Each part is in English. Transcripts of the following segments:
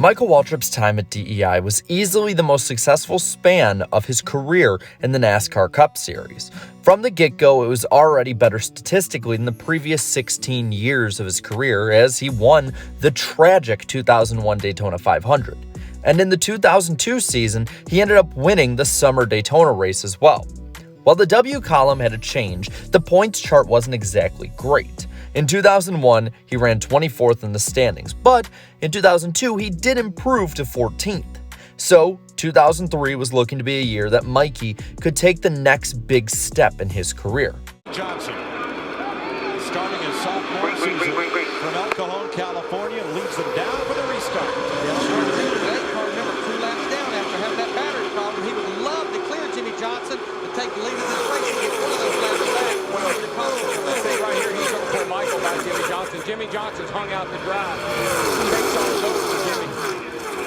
Michael Waltrip's time at DEI was easily the most successful span of his career in the NASCAR Cup Series. From the get-go, it was already better statistically than the previous 16 years of his career, as he won the tragic 2001 Daytona 500. And in the 2002 season, he ended up winning the summer Daytona race as well. While the W column had a change, the points chart wasn't exactly great. In 2001, he ran 24th in the standings, but in 2002, he did improve to 14th. So, 2003 was looking to be a year that Mikey could take the next big step in his career. Johnson, starting his sophomore season from El Cajon, California, leads them down for the restart. Remember, 2 laps down after having that battery problem. He would love to clear Jimmy Johnson to take the lead of this race and get one of those laps back. Right here, he's going to pull Michael by Jimmy Johnson. Jimmy Johnson's hung out the drive. Takes on those for Jimmy.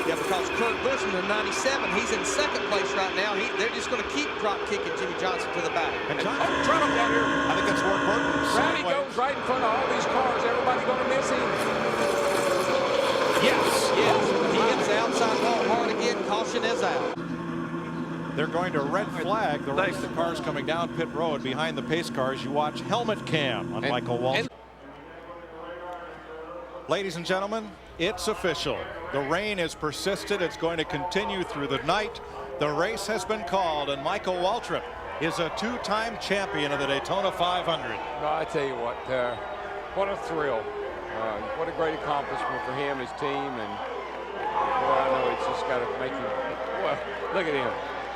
Yeah, because Kurt Buschmann in 97, he's in second place right now. They're just going to keep drop kicking Jimmy Johnson to the back. And Johnson, turn him down here. I think that's more important. Rowdy goes right in front of all these cars. Everybody going to miss him. Yes. He hits the outside wall hard again. Caution is out. They're going to red flag the race. The cars coming down pit road behind the pace cars. You watch helmet cam on Michael Waltrip. Ladies and gentlemen, it's official. The rain has persisted. It's going to continue through the night. The race has been called, and Michael Waltrip is a 2-time champion of the Daytona 500. No, I tell you what a thrill. What a great accomplishment for him, his team, and boy, I know it's just got to make him, well, look at him.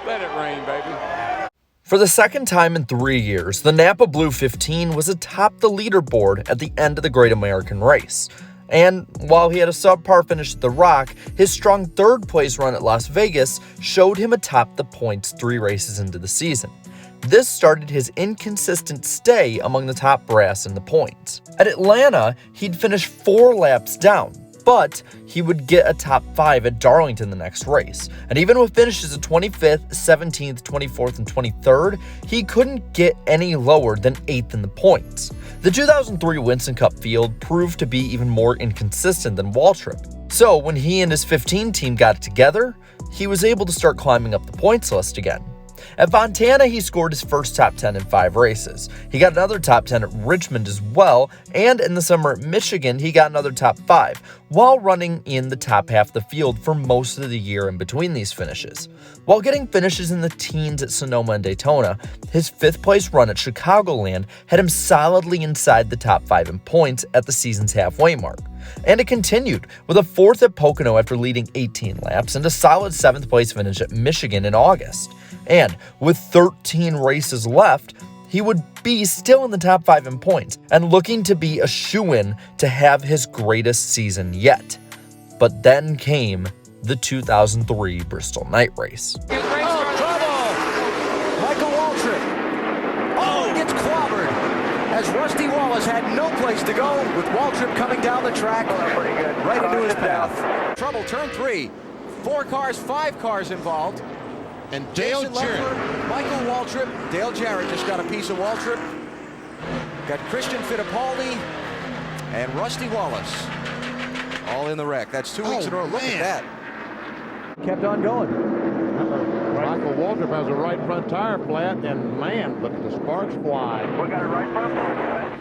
Let it rain, baby. For the second time in 3 years, the Napa Blue 15 was atop the leaderboard at the end of the Great American Race. And while he had a subpar finish at the Rock, his strong third-place run at Las Vegas showed him atop the points 3 races into the season. This started his inconsistent stay among the top brass in the points. At Atlanta, he'd finish 4 laps down, but he would get a top 5 at Darlington the next race. And even with finishes at 25th, 17th, 24th, and 23rd, he couldn't get any lower than 8th in the points. The 2003 Winston Cup field proved to be even more inconsistent than Waltrip. So when he and his 15 team got it together, he was able to start climbing up the points list again. At Fontana, he scored his first top 10 in 5 races. He got another top 10 at Richmond as well, and in the summer at Michigan, he got another top 5, while running in the top half of the field for most of the year in between these finishes. While getting finishes in the teens at Sonoma and Daytona, his 5th place run at Chicagoland had him solidly inside the top 5 in points at the season's halfway mark. And it continued, with a 4th at Pocono after leading 18 laps and a solid 7th place finish at Michigan in August. And with 13 races left, he would be still in the top 5 in points and looking to be a shoo-in to have his greatest season yet. But then came the 2003 Bristol Night Race. Oh, trouble! Michael Waltrip. Oh, he gets clobbered as Rusty Wallace had no place to go with Waltrip coming down the track right into his path. Trouble, turn 3. 4 cars, 5 cars involved. And Dale Jarrett, Michael Waltrip, Dale Jarrett just got a piece of Waltrip. Got Christian Fittipaldi and Rusty Wallace all in the wreck. That's 2 weeks in a row. Look at that. Kept on going. Michael Waltrip has a right front tire flat, and man, look at the sparks fly. We got a right front flat.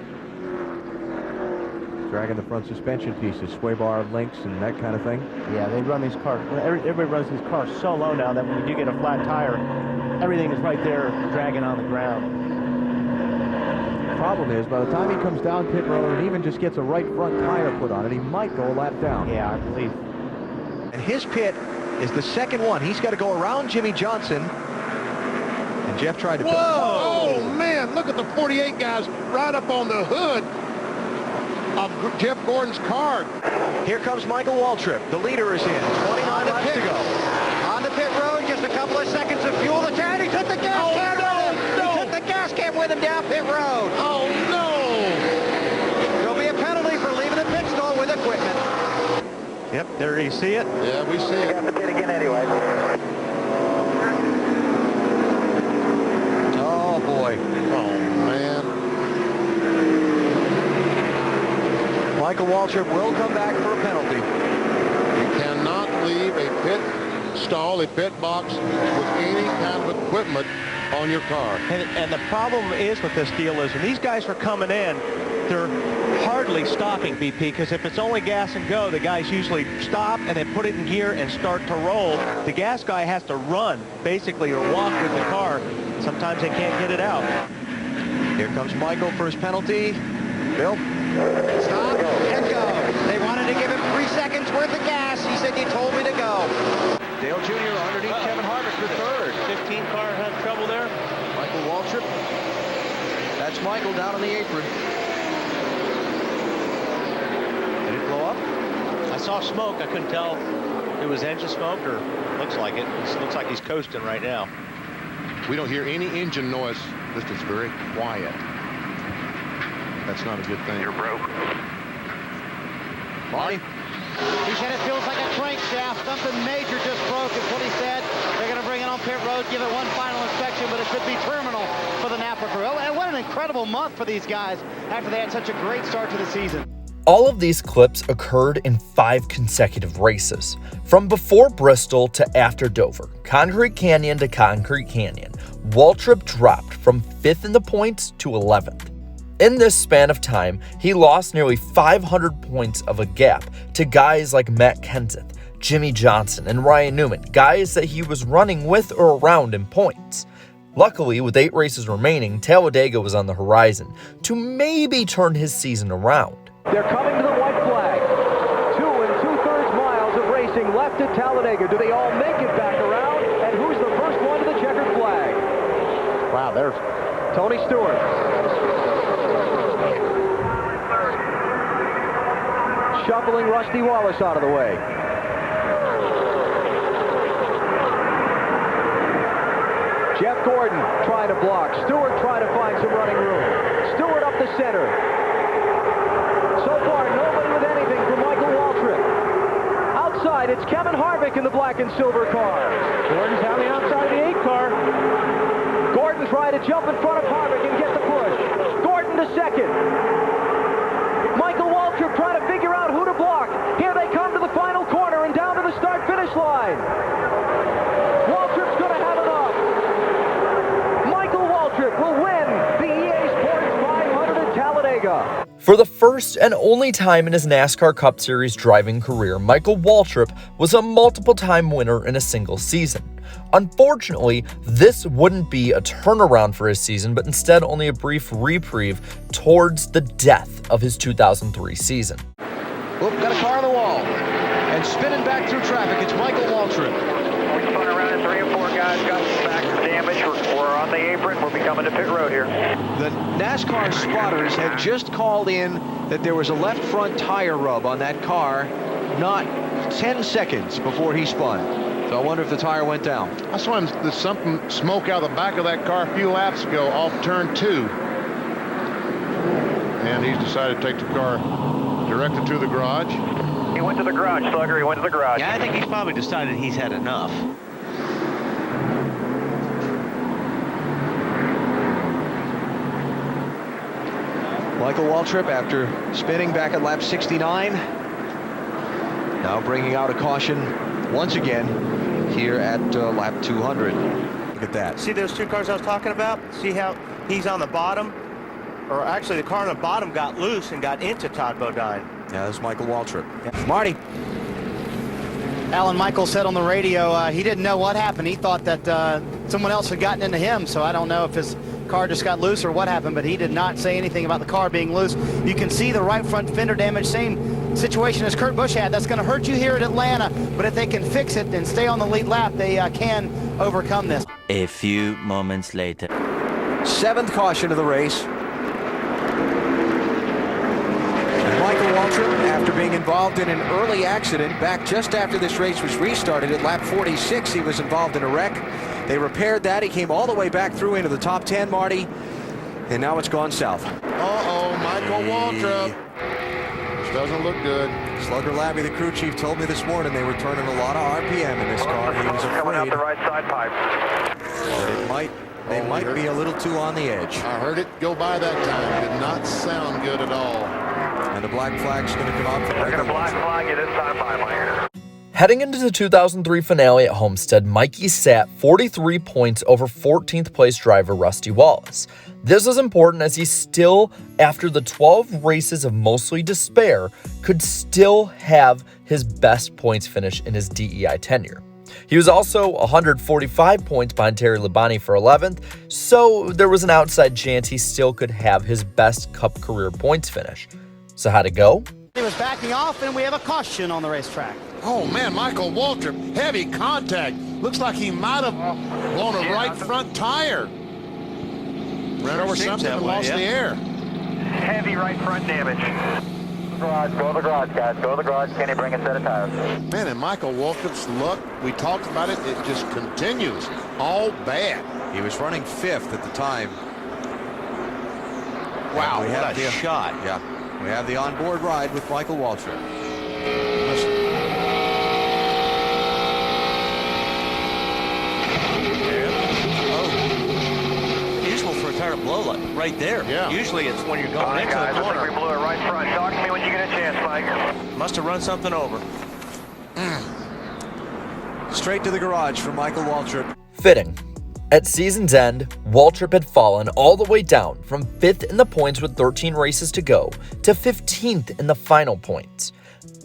Dragging the front suspension pieces, sway bar links, and that kind of thing. Yeah, they run these cars. Everybody runs these cars so low now that when you do get a flat tire, everything is right there dragging on the ground. The problem is, by the time he comes down pit road and even just gets a right front tire put on it, he might go a lap down. Yeah, I believe. And his pit is the second one. He's got to go around Jimmy Johnson. And Jeff tried to... Whoa! Oh, man, look at the 48 guys right up on the hood of Jeff Gordon's car. Here comes Michael Waltrip. The leader is in. 29 laps to go. On the pit road, just a couple of seconds of fuel to turn. He took the gas can with him. He took the gas can with him down pit road. Oh, no! There'll be a penalty for leaving the pit stall with equipment. Yep, there you see it. Yeah, we see it. Got the pit again anyway. Oh, boy. Oh, man. Michael Waltrip will come back for a penalty. You cannot install a pit box with any kind of equipment on your car. And the problem is with this deal is when these guys are coming in, they're hardly stopping, BP, because if it's only gas and go, the guys usually stop and then put it in gear and start to roll. The gas guy has to run, basically, or walk with the car. Sometimes they can't get it out. Here comes Michael for his penalty. Bill? Stop and go. They wanted to give him 3 seconds worth of gas. He said, you told me to go. Dale Jr. underneath Kevin Harvick for third. 15 car has trouble there. Michael Waltrip. That's Michael down on the apron. Did it blow up? I saw smoke. I couldn't tell if it was engine smoke or looks like it. It looks like he's coasting right now. We don't hear any engine noise. This is very quiet. That's not a good thing. You're broke. Marty? He said it feels like a crankshaft. Something major just broke is what he said. They're going to bring it on pit road, give it one final inspection, but it could be terminal for the Napa crew. And what an incredible month for these guys after they had such a great start to the season. All of these clips occurred in 5 consecutive races, from before Bristol to after Dover, Concrete Canyon to Concrete Canyon. Waltrip dropped from 5th in the points to 11th. In this span of time, he lost nearly 500 points of a gap to guys like Matt Kenseth, Jimmy Johnson, and Ryan Newman, guys that he was running with or around in points. Luckily, with 8 races remaining, Talladega was on the horizon to maybe turn his season around. They're coming to the white flag. 2 2/3 miles of racing left at Talladega. Do they all make it back around? And who's the first one to the checkered flag? Wow, there's Tony Stewart. Shuffling Rusty Wallace out of the way. Jeff Gordon trying to block. Stewart trying to find some running room. Stewart up the center. So far, nobody with anything from Michael Waltrip. Outside, it's Kevin Harvick in the black and silver car. Gordon's on the outside of the 8 car. Gordon trying to jump in front of Harvick and get the push. Gordon to second. Michael Waltrip trying to figure out who to block. Here they come to the final corner and down to the start-finish line. Waltrip's going to have enough. Michael Waltrip will win the EA Sports 500 at Talladega. For the first and only time in his NASCAR Cup Series driving career, Michael Waltrip was a multiple-time winner in a single season. Unfortunately, this wouldn't be a turnaround for his season, but instead only a brief reprieve towards the death of his 2003 season. Oop, got a car on the wall. And spinning back through traffic, it's Michael Waltrip. We spun around and 3 or 4 guys got back damage. We're on the apron. We'll be coming to pit road here. The NASCAR spotters had just called in that there was a left front tire rub on that car not 10 seconds before he spun. So I wonder if the tire went down. I saw there's something smoke out of the back of that car a few laps ago off turn 2. And he's decided to take the car directly to the garage. He went to the garage, Slugger. He went to the garage. Yeah, I think he's probably decided he's had enough. Michael Waltrip, after spinning back at lap 69, now bringing out a caution once again here at lap 200. Look at that. See those 2 cars I was talking about? See how he's on the bottom? Or actually, the car on the bottom got loose and got into Todd Bodine. Yeah, that's Michael Waltrip. Yeah. Marty. Alan Michaels said on the radio he didn't know what happened. He thought that someone else had gotten into him, so I don't know if his car just got loose or what happened, but he did not say anything about the car being loose. You can see the right front fender damage, same situation as Kurt Busch had. That's going to hurt you here at Atlanta, but if they can fix it and stay on the lead lap, they can overcome this. A few moments later. 7th caution of the race. And Michael Waltrip, after being involved in an early accident back just after this race was restarted at lap 46, he was involved in a wreck. They repaired that. He came all the way back through into the top 10, Marty, and now it's gone south. Uh-oh, Michael Waltrip. This doesn't look good. Slugger Labby, the crew chief, told me this morning they were turning a lot of RPM in this car. He was Coming out afraid the right side pipe. that they might be a little too on the edge. I heard it go by that time. It did not sound good at all. And the black flag's going to come out for They're going to black flag you this time by my ear. Heading into the 2003 finale at Homestead, Mikey sat 43 points over 14th place driver Rusty Wallace. This was important as he still, after the 12 races of mostly despair, could still have his best points finish in his DEI tenure. He was also 145 points behind Terry Labonte for 11th, so there was an outside chance he still could have his best Cup career points finish. So how'd it go? He was backing off, and we have a caution on the racetrack. Oh, man, Michael Waltrip, heavy contact. Looks like he might have blown a right front tire. Ran over something and lost the air. Heavy right front damage. Garage, go to the garage, guys. Go to the garage. Can you bring a set of tires? Man, and Michael Waltrip's luck, we talked about it, it just continues. All bad. He was running 5th at the time. Wow, what a shot. Yeah, we have the onboard ride with Michael Waltrip. Useful for a tire to blow right there. Yeah. Usually it's when you're going into guys, the corner. I think we blew it right front. Talk to me when you get a chance, Mike. Must have run something over. Straight to the garage for Michael Waltrip. Fitting. At season's end, Waltrip had fallen all the way down from 5th in the points with 13 races to go to 15th in the final points.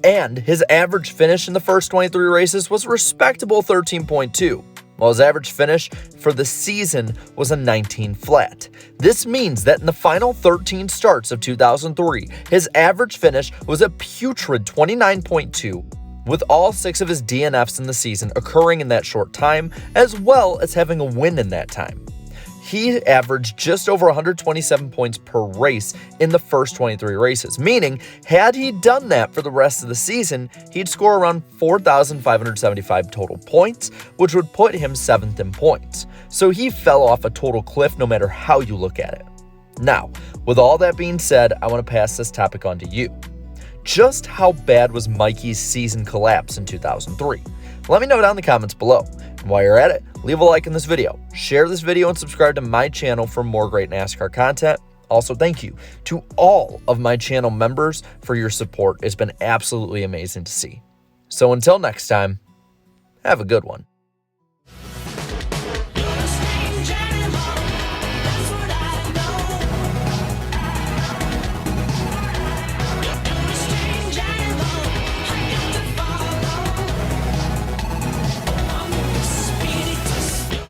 And his average finish in the first 23 races was a respectable 13.2, while his average finish for the season was a 19 flat. This means that in the final 13 starts of 2003, his average finish was a putrid 29.2, with all 6 of his DNFs in the season occurring in that short time, as well as having a win in that time. He averaged just over 127 points per race in the first 23 races, meaning had he done that for the rest of the season, he'd score around 4,575 total points, which would put him 7th in points. So he fell off a total cliff no matter how you look at it. Now, with all that being said, I want to pass this topic on to you. Just how bad was Mikey's season collapse in 2003? Let me know down in the comments below. And while you're at it, leave a like in this video, share this video, and subscribe to my channel for more great NASCAR content. Also, thank you to all of my channel members for your support. It's been absolutely amazing to see. So until next time, have a good one.